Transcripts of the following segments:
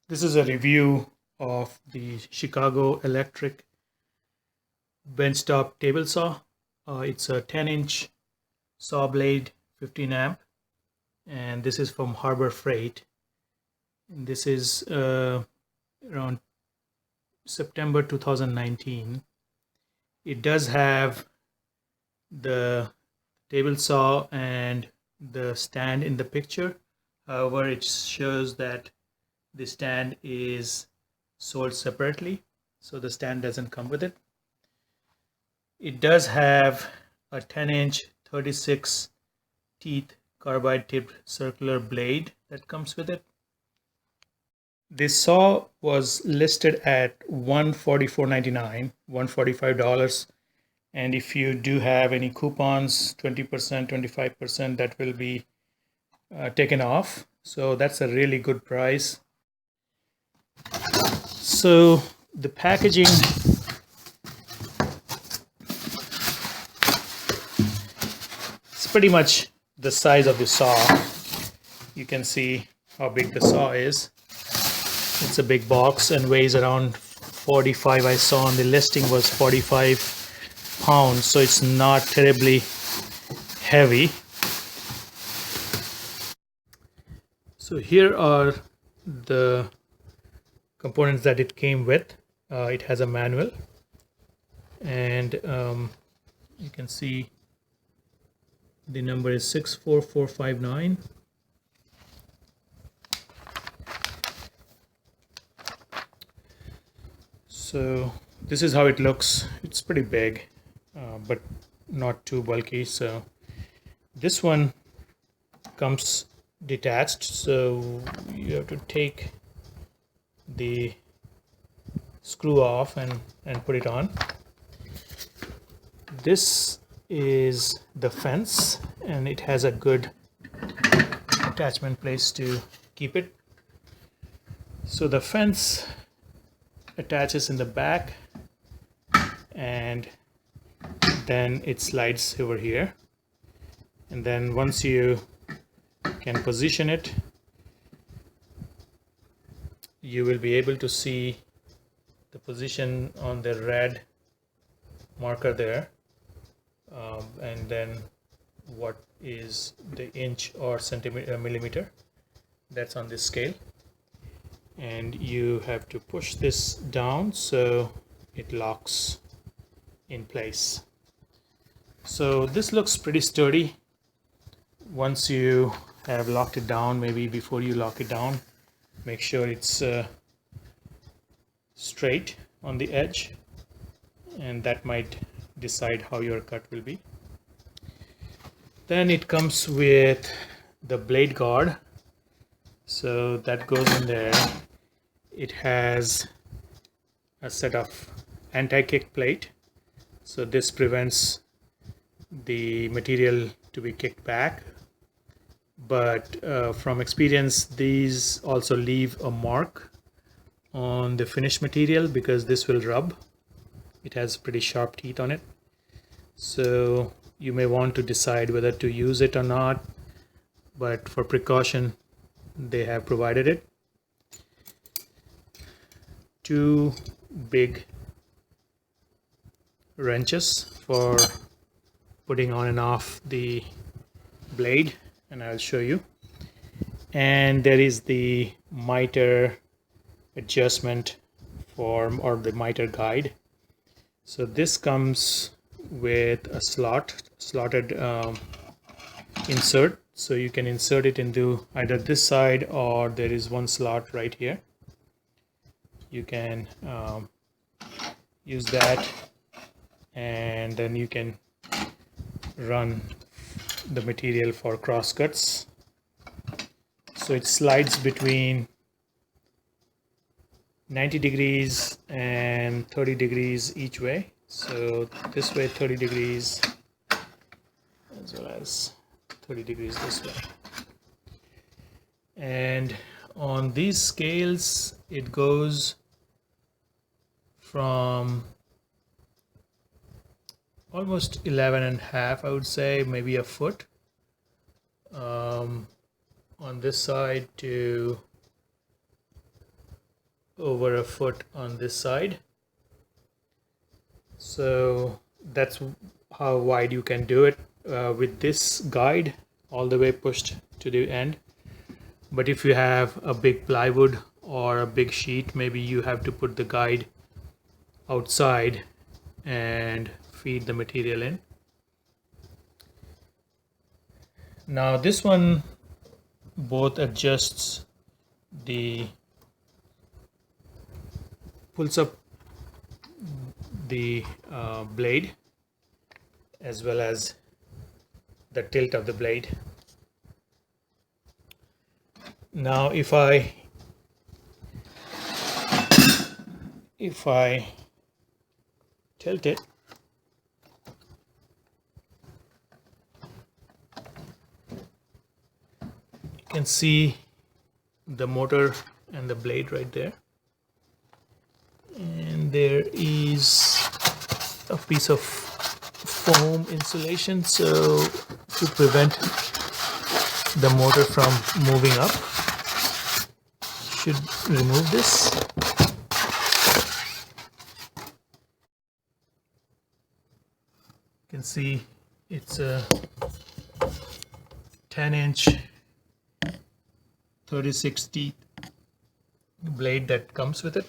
This is a review of the Chicago Electric benchtop table saw. It's a 10-inch saw blade, 15 amp, and this is from Harbor Freight. And this is around September 2019. It does have the table saw and the stand in the picture. However, it shows that the stand is sold separately, so the stand doesn't come with it. It does have a 10-inch 36 teeth carbide tipped circular blade that comes with it. This saw was listed at $144.99, $145, and if you do have any coupons, 20%, 25%, that will be taken off. So that's a really good price. So the packaging is pretty much the size of the saw. You can see how big the saw is. It's a big box and weighs around 45. I saw on the listing was 45 pounds, so it's not terribly heavy. So here are the components that it came with. It has a manual, and you can see the number is 64459. So this is how it looks. It's pretty big, but not too bulky. So this one comes detached, so you have to take the screw off and put it on. This is the fence, and it has a good attachment place to keep it. So the fence attaches in the back, and then it slides over here, and then once you can position it, you will be able to see the position on the red marker there, and then what is the inch or centimeter millimeter that's on this scale. And you have to push this down so it locks in place. So this looks pretty sturdy. Once you have locked it down, maybe before you lock it down, make sure it's straight on the edge, and that might decide how your cut will be. Then it comes with the blade guard, so that goes in there. It has a set of anti-kick plate, so this prevents the material to be kicked back, but from experience these also leave a mark on the finished material because this will rub. It has pretty sharp teeth on it, so you may want to decide whether to use it or not, but for precaution they have provided it. Two big wrenches for putting on and off the blade, and I'll show you. And there is the miter adjustment form, or the miter guide. So this comes with a slotted insert, so you can insert it into either this side, or there is one slot right here. You can use that, and then you can run the material for cross cuts. So it slides between 90 degrees and 30 degrees each way. So this way 30 degrees, as well as 30 degrees this way. And on these scales it goes from almost 11.5, I would say, maybe a foot on this side, to over a foot on this side. So that's how wide you can do it with this guide all the way pushed to the end. But if you have a big plywood or a big sheet, maybe you have to put the guide outside and feed the material in. Now this one both adjusts pulls up the blade as well as the tilt of the blade. Now if I tilt it, you can see the motor and the blade right there, and there is a piece of foam insulation so to prevent the motor from moving up. Should remove this. You can see it's a 10-inch 36 teeth blade that comes with it,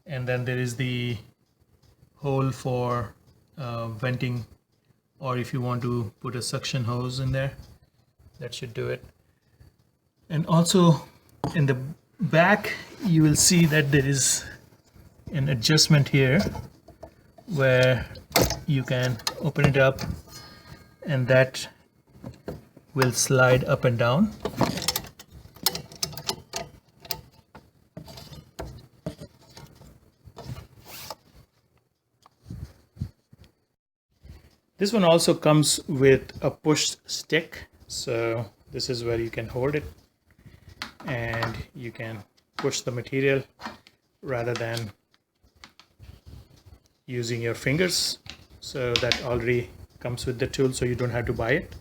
and then there is the hole for venting, or if you want to put a suction hose in there, that should do it. And also in the back you will see that there is an adjustment here where you can open it up and that will slide up and down. This one also comes with a push stick, so this is where you can hold it and you can push the material rather than using your fingers. So that already comes with the tool, so you don't have to buy it.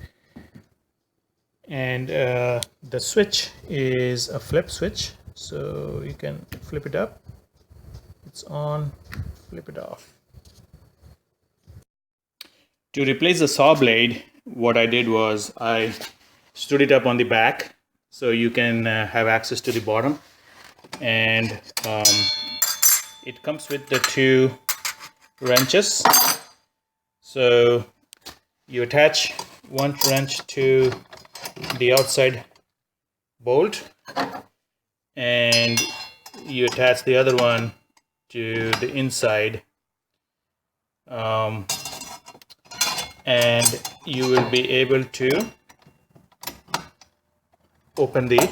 And the switch is a flip switch, so you can flip it up, it's on, flip it off. To replace the saw blade, what I did was I stood it up on the back so you can have access to the bottom, and it comes with the 2 wrenches. So you attach one wrench to the outside bolt and you attach the other one to the inside, and you will be able to open the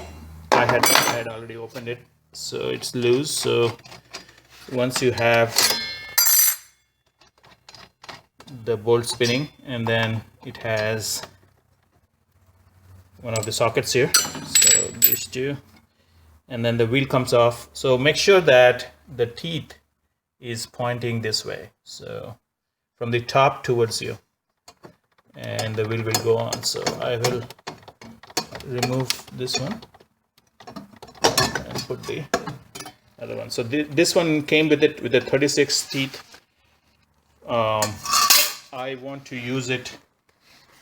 I had already opened it, so it's loose. So once you have the bolt spinning, and then it has one of the sockets here, so these 2, and then the wheel comes off. So make sure that the teeth is pointing this way, so from the top towards you, and the wheel will go on. So I will remove this one and put the other one. So this one came with it with a 36 teeth. I want to use it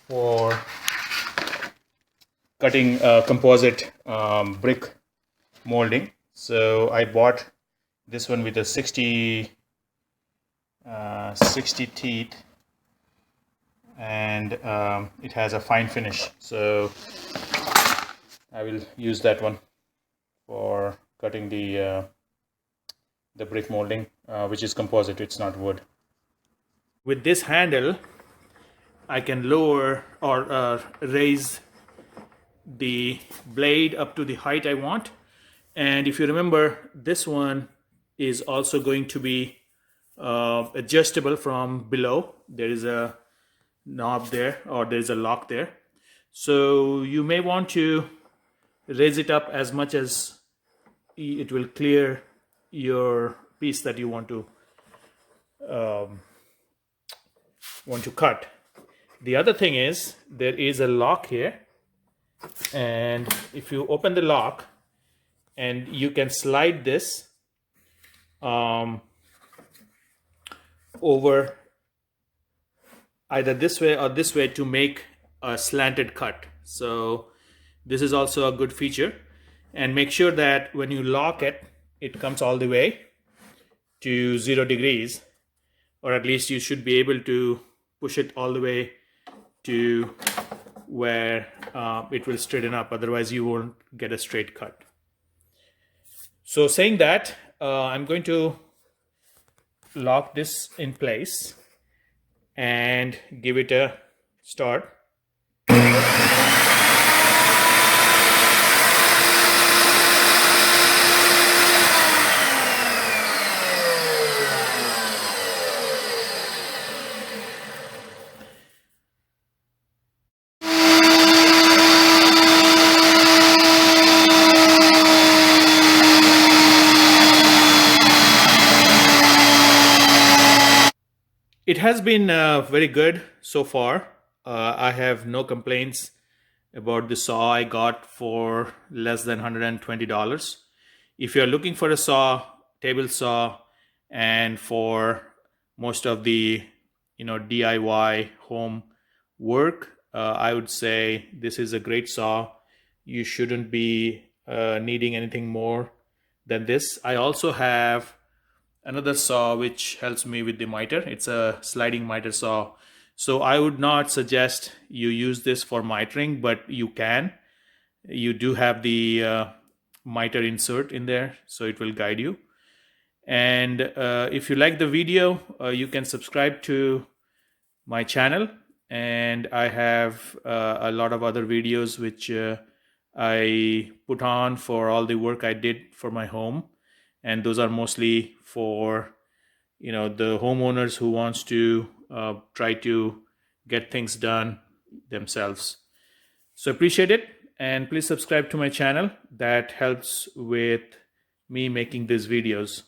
for cutting composite brick molding. So I bought this one with a 60 teeth, and it has a fine finish. So I will use that one for cutting the brick molding, which is composite, it's not wood. With this handle, I can lower or raise the blade up to the height I want. And if you remember, this one is also going to be adjustable from below. There is a knob there, or there is a lock there. So you may want to raise it up as much as it will clear your piece that you want to cut. The other thing is there is a lock here, and if you open the lock, and you can slide this over either this way or this way to make a slanted cut. So this is also a good feature. And make sure that when you lock it, it comes all the way to 0 degrees, or at least you should be able to push it all the way to where it will straighten up. Otherwise you won't get a straight cut. So saying that, I'm going to lock this in place and give it a start. It has been very good so far. I have no complaints about the saw I got for less than $120. If you're looking for a saw, table saw, and for most of the DIY home work, I would say this is a great saw. You shouldn't be needing anything more than this. I also have another saw which helps me with the miter. It's a sliding miter saw. So I would not suggest you use this for mitering, but you can. You do have the miter insert in there, so it will guide you. And if you like the video, you can subscribe to my channel. And I have a lot of other videos which I put on for all the work I did for my home. And those are mostly for the homeowners who wants to try to get things done themselves. So appreciate it, and please subscribe to my channel. That helps with me making these videos.